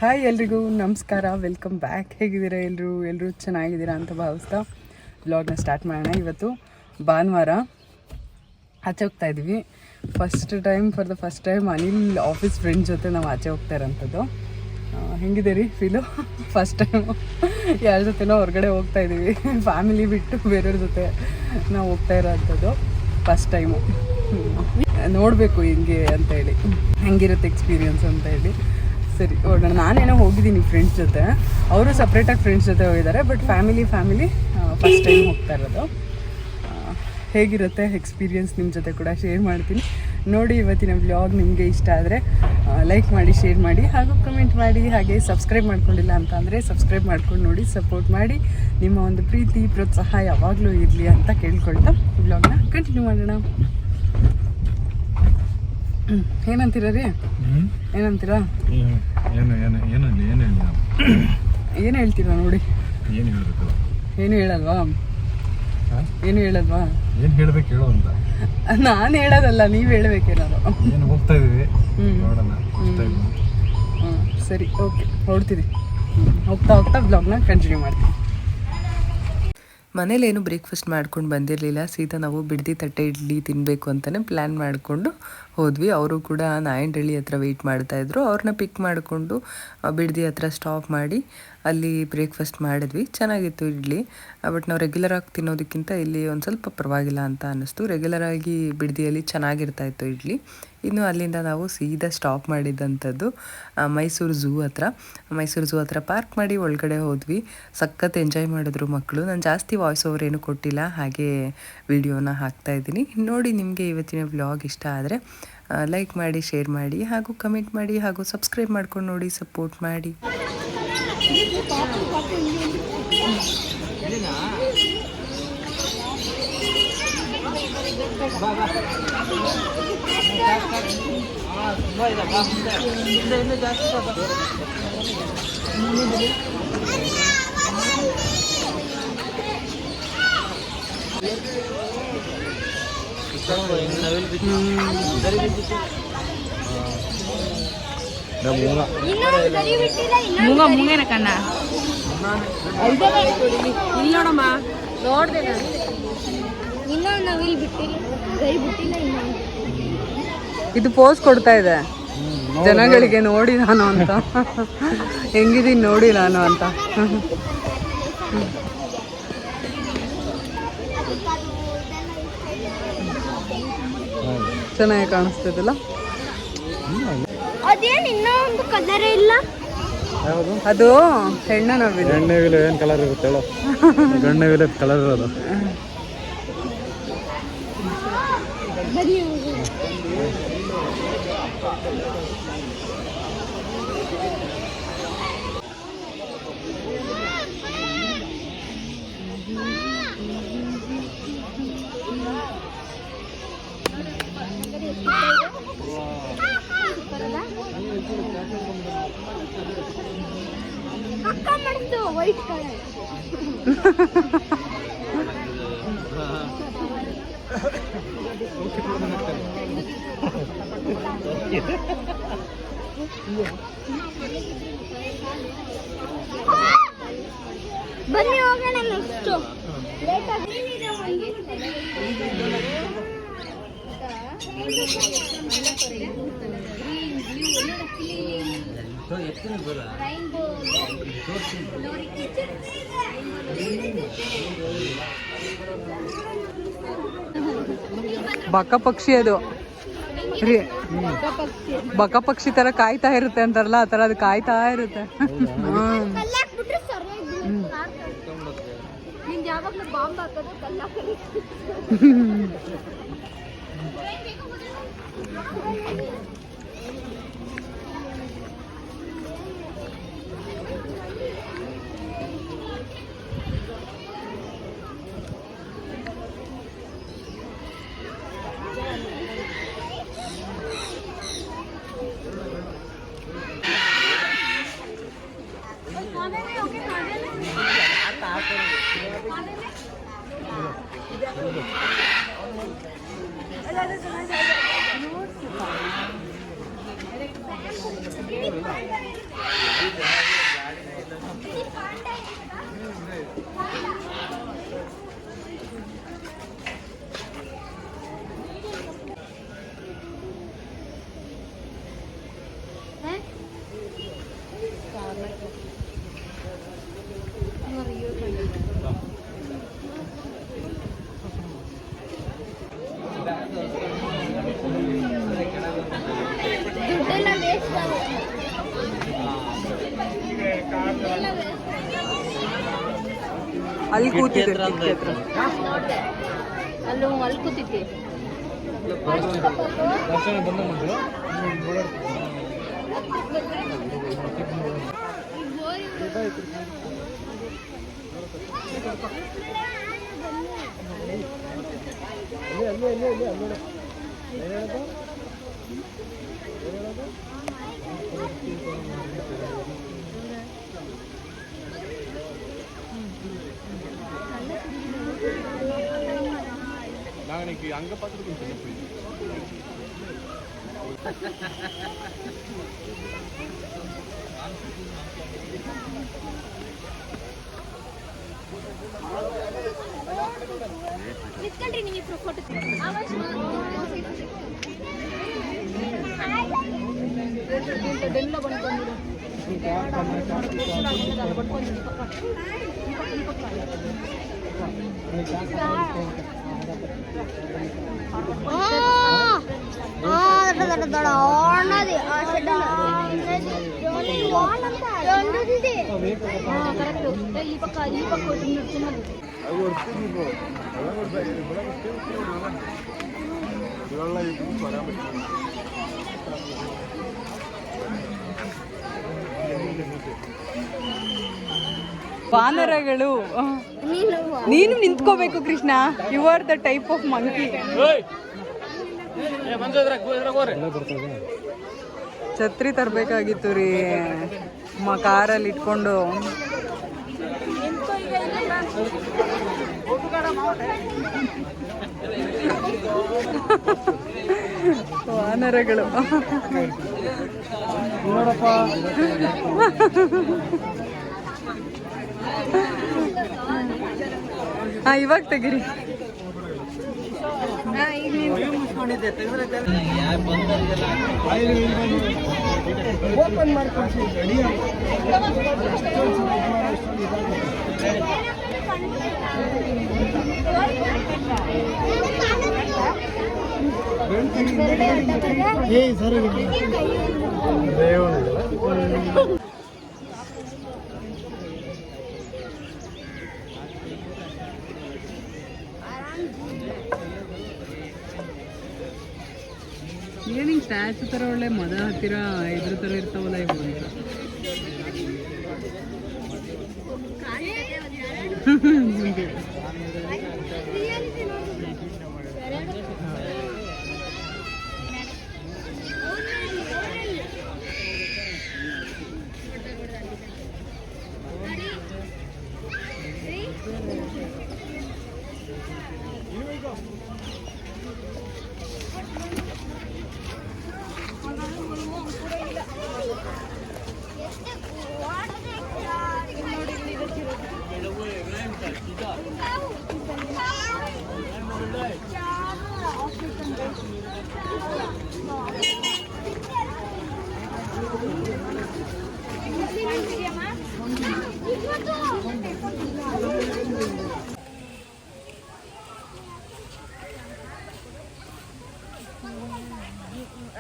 Hi ಎಲ್ರಿಗೂ ನಮಸ್ಕಾರ, welcome back. ಹೇಗಿದ್ದೀರಾ ಎಲ್ಲರೂ ಚೆನ್ನಾಗಿದ್ದೀರಾ ಅಂತ ಭಾವಿಸ್ತಾ ವ್ಲಾಗ್ನ ಸ್ಟಾರ್ಟ್ ಮಾಡೋಣ. ಇವತ್ತು ಭಾನುವಾರ ಆಚೆ ಹೋಗ್ತಾ ಇದ್ದೀವಿ. For the first time Anil office friend ಜೊತೆ ನಾವು ಆಚೆ ಹೋಗ್ತಾ ಇರೋಂಥದ್ದು. ಹೆಂಗಿದೆ ರೀ ಫೀಲು? ಫಸ್ಟ್ ಟೈಮು ಯಾರ ಜೊತೆನೋ ಹೊರಗಡೆ ಹೋಗ್ತಾ ಇದ್ದೀವಿ, ಫ್ಯಾಮಿಲಿ ಬಿಟ್ಟು ಬೇರೆಯವ್ರ ಜೊತೆ ನಾವು ಹೋಗ್ತಾ ಇರೋಂಥದ್ದು ಫಸ್ಟ್ ಟೈಮು. ನೋಡಬೇಕು ಹಿಂಗೆ ಅಂತೇಳಿ, ಹೆಂಗಿರುತ್ತೆ ಎಕ್ಸ್ಪೀರಿಯನ್ಸ್ ಅಂತ ಹೇಳಿ. ಸರಿ ಹೊರಡೋಣ. ನಾನೇನೋ ಹೋಗಿದ್ದೀನಿ ಫ್ರೆಂಡ್ಸ್ ಜೊತೆ, ಅವರು ಸಪ್ರೇಟಾಗಿ ಫ್ರೆಂಡ್ಸ್ ಜೊತೆ ಹೋಗಿದ್ದಾರೆ. ಬಟ್ ಫ್ಯಾಮಿಲಿ ಫಸ್ಟ್ ಟೈಮ್ ಹೋಗ್ತಾ ಇರೋದು. ಹೇಗಿರುತ್ತೆ ಎಕ್ಸ್ಪೀರಿಯನ್ಸ್ ನಿಮ್ಮ ಜೊತೆ ಕೂಡ ಶೇರ್ ಮಾಡ್ತೀನಿ. ನೋಡಿ, ಇವತ್ತಿನ ವ್ಲಾಗ್ ನಿಮಗೆ ಇಷ್ಟ ಆದರೆ ಲೈಕ್ ಮಾಡಿ, ಶೇರ್ ಮಾಡಿ, ಹಾಗೂ ಕಮೆಂಟ್ ಮಾಡಿ. ಹಾಗೆ ಸಬ್ಸ್ಕ್ರೈಬ್ ಮಾಡ್ಕೊಂಡಿಲ್ಲ ಅಂತ ಅಂದರೆ ಸಬ್ಸ್ಕ್ರೈಬ್ ಮಾಡ್ಕೊಂಡು ನೋಡಿ, ಸಪೋರ್ಟ್ ಮಾಡಿ. ನಿಮ್ಮ ಒಂದು ಪ್ರೀತಿ ಪ್ರೋತ್ಸಾಹ ಯಾವಾಗಲೂ ಇರಲಿ ಅಂತ ಕೇಳ್ಕೊಳ್ತಾ ವ್ಲಾಗ್ನ ಕಂಟಿನ್ಯೂ ಮಾಡೋಣ. ಏನಂತೀರ ರೀ? ಏನಂತೀರಾ? ಏನು ಹೇಳ್ತೀರಾ ನೋಡಿ? ಏನು ಹೇಳಲ್ವಾ? ಏನು ಹೇಳಲ್ವಾ? ಏನು ಹೇಳ್ಬೇಕು ಹೇಳೋ ಅಂತ ನಾನು ಹೇಳೋದಲ್ಲ, ನೀವು ಹೇಳ್ಬೇಕೇನಾದ್ರು. ಏನು ಹೋಗ್ತಾ ಇದೀವಿ, ನೋಡೋಣ. ಸರಿ, ಓಕೆ, ಹೊರಡ್ತೀವಿ. ಹೋಗ್ತಾ ಬ್ಲಾಗ್ನ ಕಂಟಿನ್ಯೂ ಮಾಡ್ತೀವಿ. ಮನೇಲೇನು ಬ್ರೇಕ್ಫಾಸ್ಟ್ ಮಾಡ್ಕೊಂಡು ಬಂದಿರಲಿಲ್ಲ. ಸೀದಾ ನಾವು ಬಿಡದಿ ತಟ್ಟೆ ಇಡ್ಲಿ ತಿನ್ನಬೇಕು ಅಂತಲೇ ಪ್ಲ್ಯಾನ್ ಮಾಡಿಕೊಂಡು ಹೋದ್ವಿ. ಅವರು ಕೂಡ ನಾಯಂಡಹಳ್ಳಿ ಹತ್ರ ವೆಯ್ಟ್ ಮಾಡ್ತಾಯಿದ್ರು. ಅವ್ರನ್ನ ಪಿಕ್ ಮಾಡಿಕೊಂಡು ಬಿಡದಿ ಹತ್ರ ಸ್ಟಾಪ್ ಮಾಡಿ ಅಲ್ಲಿ ಬ್ರೇಕ್ಫಾಸ್ಟ್ ಮಾಡಿದ್ವಿ. ಚೆನ್ನಾಗಿತ್ತು ಇಡ್ಲಿ. ಬಟ್ ನಾವು ರೆಗ್ಯುಲರಾಗಿ ತಿನ್ನೋದಕ್ಕಿಂತ ಇಲ್ಲಿ ಒಂದು ಸ್ವಲ್ಪ ಪರವಾಗಿಲ್ಲ ಅಂತ ಅನ್ನಿಸ್ತು. ರೆಗ್ಯುಲರಾಗಿ ಬಿಡದಿಯಲ್ಲಿ ಚೆನ್ನಾಗಿರ್ತಾಯಿತ್ತು ಇಡ್ಲಿ. ಇನ್ನು ಅಲ್ಲಿಂದ ನಾವು ಸೀದಾ ಸ್ಟಾಪ್ ಮಾಡಿದ್ದಂಥದ್ದು ಮೈಸೂರು ಝೂ ಹತ್ರ ಪಾರ್ಕ್ ಮಾಡಿ ಒಳಗಡೆ ಹೋದ್ವಿ. ಸಖತ್ ಎಂಜಾಯ್ ಮಾಡಿದ್ರು ಮಕ್ಕಳು. ನಾನು ಜಾಸ್ತಿ ವಾಯ್ಸ್ ಓವರ್ ಏನು ಕೊಟ್ಟಿಲ್ಲ, ಹಾಗೆ ವಿಡಿಯೋನ ಹಾಕ್ತಾಯಿದ್ದೀನಿ. ನೋಡಿ, ನಿಮಗೆ ಇವತ್ತಿನ ವ್ಲಾಗ್ ಇಷ್ಟ ಆದರೆ ಲೈಕ್ ಮಾಡಿ, ಶೇರ್ ಮಾಡಿ, ಹಾಗೂ ಕಮೆಂಟ್ ಮಾಡಿ, ಹಾಗೂ ಸಬ್ಸ್ಕ್ರೈಬ್ ಮಾಡ್ಕೊಂಡು ನೋಡಿ, ಸಪೋರ್ಟ್ ಮಾಡಿ. ಮುಂಗೇನ ಕಣ್ಣ ಇಲ್ಲಿ ನೋಡಮ್ಮ, ನೋಡ್ದೆ ನಾನು. ಇನ್ನೊಂದು ನವಿಲ್ ಬಿಟ್ಟಿಲ್ಲ, ಗರಿ ಬಿಟ್ಟಿಲ್ಲ. ಇದು ಪೋಸ್ ಕೊಡ್ತಾ ಇದೆ ಜನಗಳಿಗೆ, ನೋಡಿ ನಾನು ಅಂತ, ಹೆಂಗಿದ್ದೀನಿ ನೋಡಿ ನಾನು ಅಂತ. ಚೆನ್ನಾಗಿ ಕಾಣಿಸ್ತದಲ್ಲ. ಅದೇನು ಇನ್ನೊಂದು ಕಲರೇ ಇಲ್ಲ. ಅದು ಹೆಣ್ಣ ನವಿಲು. ಹೆಣ್ಣೆವಿಲು ಏನು ಕಲರ್ ಇರುತ್ತೆ ಹೇಳೋ? ಗಣ್ಣೆವಿಲು ಕಲರ್ ಇರೋದು. ಅಕ್ಕ ಮಾಡಿದ್ದು ವೈಟ್ ಕಲರ್. ಬನ್ನಿ ಹೋಗೋಣ ನೆಕ್ಸ್ಟ್. ಬಕ ಪಕ್ಷಿ ಅದು ರೀ, ಬಕ ಪಕ್ಷಿ ತರ ಕಾಯ್ತಾ ಇರುತ್ತೆ ಅಂತಾರಲ್ಲ, ಆ ತರ ಅದು ಕಾಯ್ತಾ ಇರುತ್ತೆ. ಯಾವಾಗಲೂ ಬಾಂಬ್ ಹಾಕೋದು ಕಲ್ಲಾಕಿ. ಅಲ್ಲಿ ಕೂತಿದೆ ಕಿಟಕಿ ಹತ್ರ. ಅಲ್ಲಿ ಕೂತಿದ್ದೆ. அங்க பார்த்துட்டு ವಾನರಗಳು. ನೀನು ನಿಂತ್ಕೋಬೇಕು Krishna. You are the type of monkey. ಛತ್ರಿ ತರಬೇಕಾಗಿತ್ತು ರೀ ಕಾರಲ್ಲಿ ಇಟ್ಕೊಂಡು. ವಾನರಗಳು ನೋಡಪ್ಪ. ಹಾ, ಇವಾಗ ತೆಗಿರಿ. ಓಪನ್ ಮಾಡ್ಕೊಡ್ತೀನಿ. ಸರಿ ಏನಿಂಗ್ ಸ್ಟ್ಯಾಚು ಥರ ಒಳ್ಳೆ ಮದ ಹತ್ತಿರ ಇದ್ರ ಥರ ಇರ್ತಾವಲ್ಲ ಇವು ಅಂತ.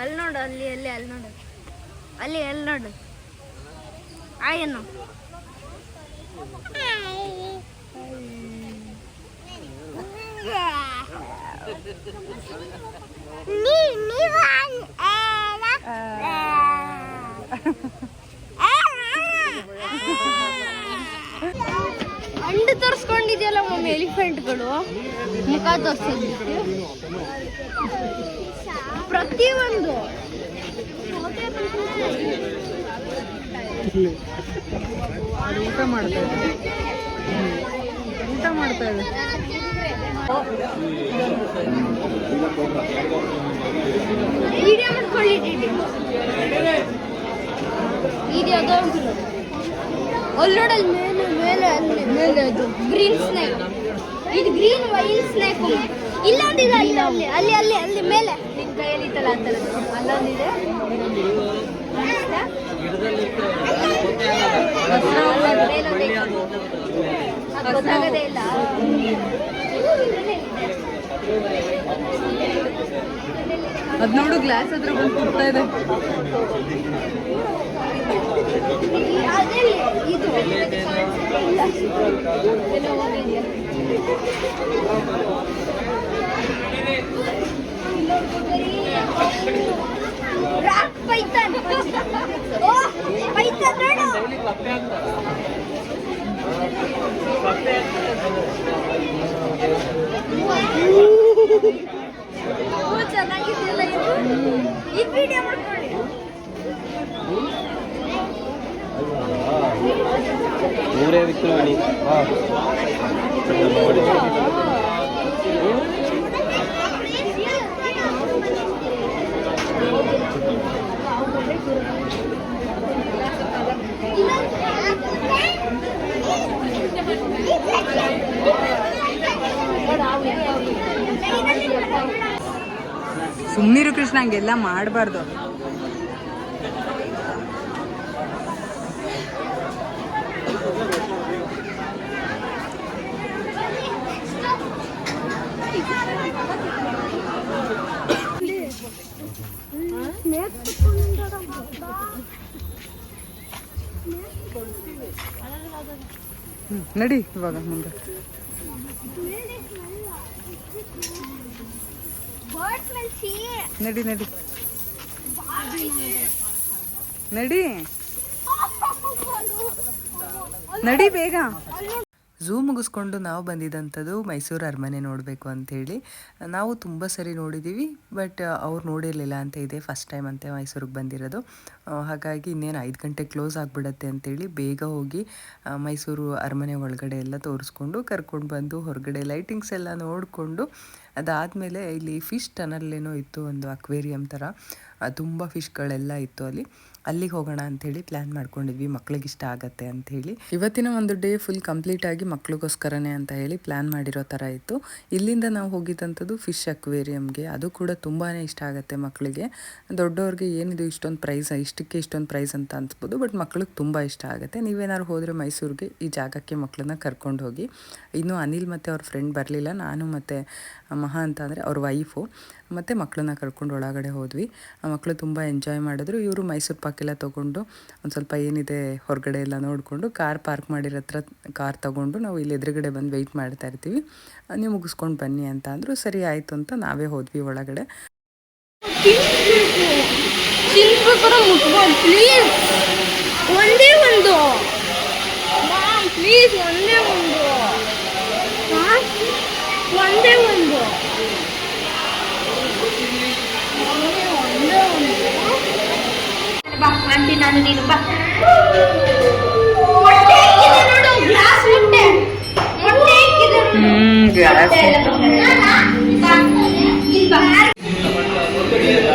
ಅಲ್ಲಿ ನೋಡು, ಅಲ್ಲಿ ಅಲ್ಲಿ ಅಲ್ಲಿ ನೋಡು, ಅಲ್ಲಿ ಅಲ್ಲಿ ನೋಡು. ಆಯ್ನು ಅಂಡು ತೋರಿಸ್ಕೊಂಡಿದ್ಯಲ್ಲ ಮಮ್ಮಿ, ಎಲಿಫೆಂಟ್ಗಳು ಮುಖ ತೋರಿಸಿದ್ವಿ ಪ್ರತಿಯೊಂದು. ಅದು ಊಟ ಮಾಡ್ತಾ ಇದೆ, ಊಟ ಮಾಡ್ತಾ ಇದೆ. ವಿಡಿಯೋ ಮಾಡ್ಕೊಳ್ಳಿಟ್ಟಿದ್ದೆ ಇದು ಯಾವುದೋ ಅಲ್ಲಿ ನೋಡಲ್ಲಿ ಮೇಲೆ ಮೇಲೆ ಅಲ್ಲಿ ಮೇಲೆ ಅದು ಗ್ರೀನ್ ಸ್ನೇಕ್, ಇದು ಗ್ರೀನ್ ವೈಲ್ಡ್ ಸ್ನೇಕ್. ಇಲ್ಲೊಂದಿದೆ, ಇಲ್ಲ ಅಲ್ಲಿ ಅಲ್ಲಿ ಅಲ್ಲಿ ಅಲ್ಲಿ ಮೇಲೆ ನಿನ್ನ ಕೈಯಲ್ಲಿ ಇತ್ತಲ್ಲ ಆ ಥರದ್ದು ಅಲ್ಲೊಂದಿದೆ. ಗೊತ್ತಾಗದೇ ಇಲ್ಲ. ಅದ್ ನೋಡು, ಗ್ಲಾಸ್ ಹತ್ರ ಬಂದು ಕೊಡ್ತಾ ಇದೆ. ಇದು ರಾಕ್ ಪೈಥಾನ್. ಓ ಪೈಥಾನ್ ನೋಡು. ಚೆನ್ನಾಗಿದೆಯಲ್ಲ ಇದು. ಈ ವಿಡಿಯೋ ಮಾಡ್ಕೊಳ್ಳಿ. ಮೂರೇ ವಿಕ್ರಮಣಿ. ಸುಮ್ಮನಿರು ಕೃಷ್ಣ, ಹಂಗೆಲ್ಲ ಮಾಡಬಾರ್ದು. ನಡಿ ಇವಾಗ ಮುಂದೆ. ನಡಿ ನಡಿ ನಡಿ ನಡಿ ಬೇಗ. ಝೂ ಮುಗಿಸ್ಕೊಂಡು ನಾವು ಬಂದಿದ್ದಂಥದ್ದು ಮೈಸೂರು ಅರಮನೆ ನೋಡಬೇಕು ಅಂಥೇಳಿ. ನಾವು ತುಂಬ ಸರಿ ನೋಡಿದ್ದೀವಿ, ಬಟ್ ಅವ್ರು ನೋಡಿರಲಿಲ್ಲ ಅಂತ ಇದೆ, ಫಸ್ಟ್ ಟೈಮ್ ಅಂತೆ ಮೈಸೂರಿಗೆ ಬಂದಿರೋದು. ಹಾಗಾಗಿ ಇನ್ನೇನು 5 ಗಂಟೆ ಕ್ಲೋಸ್ ಆಗಿಬಿಡತ್ತೆ ಅಂಥೇಳಿ ಬೇಗ ಹೋಗಿ ಮೈಸೂರು ಅರಮನೆ ಒಳಗಡೆ ಎಲ್ಲ ತೋರಿಸ್ಕೊಂಡು ಕರ್ಕೊಂಡು ಬಂದು ಹೊರಗಡೆ ಲೈಟಿಂಗ್ಸ್ ಎಲ್ಲ ನೋಡಿಕೊಂಡು ಅದಾದಮೇಲೆ ಇಲ್ಲಿ ಫಿಶ್ ಟನಲ್ ಏನೋ ಇತ್ತು, ಒಂದು ಅಕ್ವೇರಿಯಂ ಥರ, ತುಂಬ ಫಿಶ್ಗಳೆಲ್ಲ ಇತ್ತು ಅಲ್ಲಿಗೆ ಹೋಗೋಣ ಅಂಥೇಳಿ ಪ್ಲ್ಯಾನ್ ಮಾಡ್ಕೊಂಡಿದ್ವಿ, ಮಕ್ಳಿಗೆ ಇಷ್ಟ ಆಗತ್ತೆ ಅಂಥೇಳಿ. ಇವತ್ತಿನ ಒಂದು ಡೇ ಫುಲ್ ಕಂಪ್ಲೀಟ್ ಆಗಿ ಮಕ್ಳಿಗೋಸ್ಕರನೇ ಅಂತ ಹೇಳಿ ಪ್ಲ್ಯಾನ್ ಮಾಡಿರೋ ಥರ ಇತ್ತು. ಇಲ್ಲಿಂದ ನಾವು ಹೋಗಿದ್ದಂಥದ್ದು ಫಿಶ್ ಅಕ್ವೇರಿಯಮ್ಗೆ, ಅದು ಕೂಡ ತುಂಬಾ ಇಷ್ಟ ಆಗುತ್ತೆ ಮಕ್ಕಳಿಗೆ. ದೊಡ್ಡವ್ರಿಗೆ ಏನಿದು ಇಷ್ಟೊಂದು ಪ್ರೈಸ್, ಇಷ್ಟಕ್ಕೆ ಇಷ್ಟೊಂದು ಪ್ರೈಸ್ ಅಂತ ಅನ್ಸ್ಬೋದು, ಬಟ್ ಮಕ್ಳಿಗೆ ತುಂಬ ಇಷ್ಟ ಆಗುತ್ತೆ. ನೀವೇನಾದ್ರು ಹೋದರೆ ಮೈಸೂರಿಗೆ ಈ ಜಾಗಕ್ಕೆ ಮಕ್ಕಳನ್ನ ಕರ್ಕೊಂಡು ಹೋಗಿ. ಇನ್ನು ಅನಿಲ್ ಮತ್ತು ಅವ್ರ ಫ್ರೆಂಡ್ ಬರಲಿಲ್ಲ, ನಾನು ಮತ್ತು ಮಹಾ ಅಂತ ಅಂದರೆ ಅವ್ರ ವೈಫು ಮತ್ತು ಮಕ್ಕಳನ್ನ ಕರ್ಕೊಂಡು ಒಳಗಡೆ ಹೋದ್ವಿ. ಮಕ್ಕಳು ತುಂಬ ಎಂಜಾಯ್ ಮಾಡಿದ್ರು. ಇವರು ಮೈಸೂರು ಪಾಕೆಲ್ಲ ತೊಗೊಂಡು ಒಂದು ಸ್ವಲ್ಪ ಏನಿದೆ ಹೊರಗಡೆ ಎಲ್ಲ ನೋಡಿಕೊಂಡು ಕಾರ್ ಪಾರ್ಕ್ ಮಾಡಿರೋ ಹತ್ರ ಕಾರ್ ತೊಗೊಂಡು ನಾವು ಇಲ್ಲಿ ಎದುರುಗಡೆ ಬಂದು ವೆಯ್ಟ್ ಮಾಡ್ತಾ ಇರ್ತೀವಿ, ನೀವು ಮುಗಿಸ್ಕೊಂಡು ಬನ್ನಿ ಅಂತ ಅಂದರು. ಸರಿ ಆಯಿತು ಅಂತ ನಾವೇ ಹೋದ್ವಿ ಒಳಗಡೆ. ಒಂದೇ ಒಂದು ಪ್ಲೀಸ್, ಒಂದೇ ಒಂದು ಒಂದೇ ಒಂದು ಬಾ ಆಂಟಿ, ನಾನು ನೀನು ಬಾ. ಮೊಟ್ಟೆ ಹಾಕಿದೆ ನೋಡು, ಗ್ಲಾಸ್ ಮೊಟ್ಟೆ ಹಾಕಿದೆ ಈ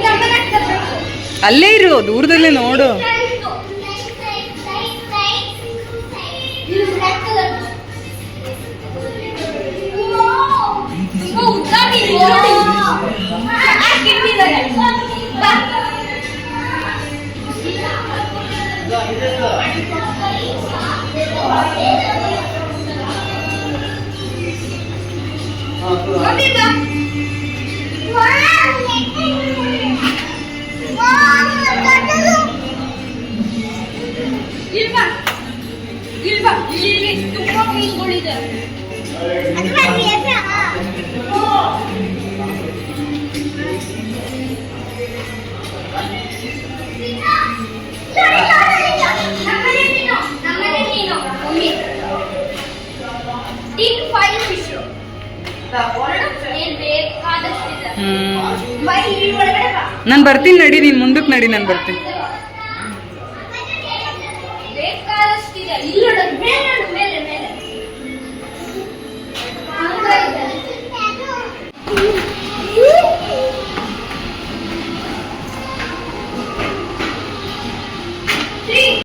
ನಮ್ಮನೇಲಿ ಅಲ್ಲೇ ಇರು, ದೂರದಲ್ಲೇ ನೋಡು. ಉದ್ದ ನಾನು ಬರ್ತೀನಿ ನಡಿ, ನೀನು ಮುಂದಕ್ಕೆ ನಡಿ, ನಾನು ಬರ್ತೀನಿ. ಬೇಕಾದಷ್ಟಿದೆ.